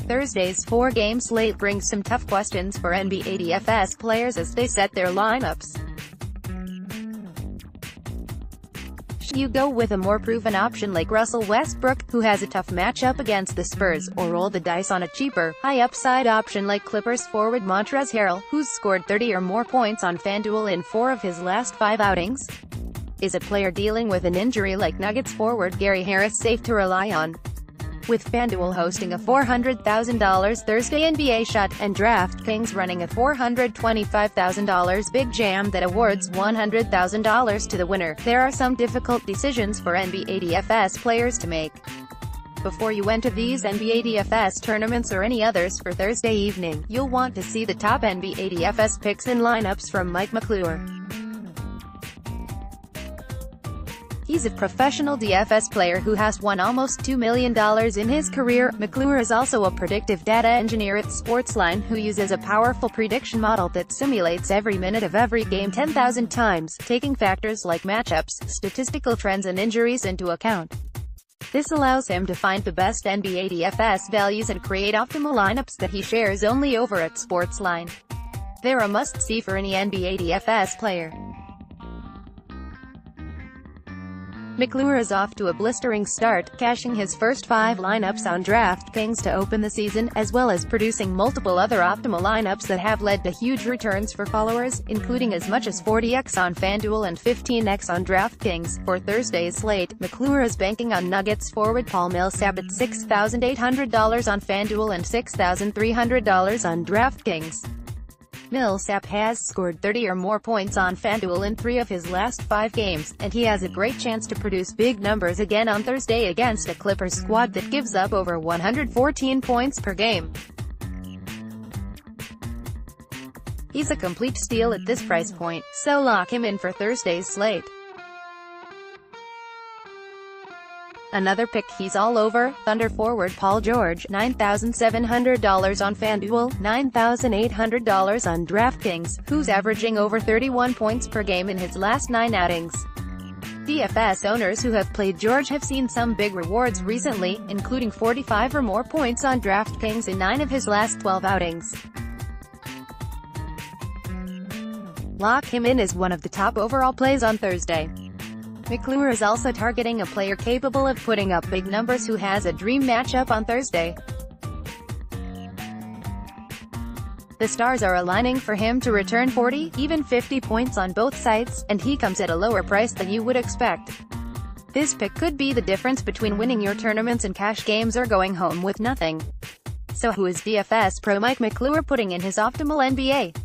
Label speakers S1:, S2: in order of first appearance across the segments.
S1: Thursday's four-game slate brings some tough questions for NBA DFS players as they set their lineups. Should you go with a more proven option like Russell Westbrook, who has a tough matchup against the Spurs, or roll the dice on a cheaper, high-upside option like Clippers forward Montrezl Harrell, who's scored 30 or more points on FanDuel in 4 of his last 5 outings? Is a player dealing with an injury like Nuggets forward Gary Harris safe to rely on? With FanDuel hosting a $400,000 Thursday NBA shot, and DraftKings running a $425,000 big jam that awards $100,000 to the winner, there are some difficult decisions for NBA DFS players to make. Before you enter these NBA DFS tournaments or any others for Thursday evening, you'll want to see the top NBA DFS picks and lineups from Mike McClure. He's a professional DFS player who has won almost $2 million in his career. McClure is also a predictive data engineer at Sportsline who uses a powerful prediction model that simulates every minute of every game 10,000 times, taking factors like matchups, statistical trends and injuries into account. This allows him to find the best NBA DFS values and create optimal lineups that he shares only over at Sportsline. They're a must-see for any NBA DFS player. McClure is off to a blistering start, cashing his first 5 lineups on DraftKings to open the season, as well as producing multiple other optimal lineups that have led to huge returns for followers, including as much as 40x on FanDuel and 15x on DraftKings. For Thursday's slate, McClure is banking on Nuggets forward Paul Millsap at $6,800 on FanDuel and $6,300 on DraftKings. Millsap has scored 30 or more points on FanDuel in 3 of his last 5 games, and he has a great chance to produce big numbers again on Thursday against a Clippers squad that gives up over 114 points per game. He's a complete steal at this price point, so lock him in for Thursday's slate. Another pick he's all over, Thunder forward Paul George, $9,700 on FanDuel, $9,800 on DraftKings, who's averaging over 31 points per game in his last 9 outings. DFS owners who have played George have seen some big rewards recently, including 45 or more points on DraftKings in 9 of his last 12 outings. Lock him in as one of the top overall plays on Thursday. McClure is also targeting a player capable of putting up big numbers who has a dream matchup on Thursday. The stars are aligning for him to return 40, even 50 points on both sites, and he comes at a lower price than you would expect. This pick could be the difference between winning your tournaments and cash games or going home with nothing. So who is DFS pro Mike McClure putting in his optimal NBA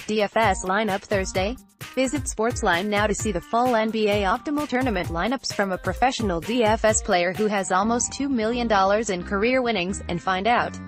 S1: DFS lineup Thursday? Visit Sportsline now to see the full NBA optimal tournament lineups from a professional DFS player who has almost $2 million in career winnings, and find out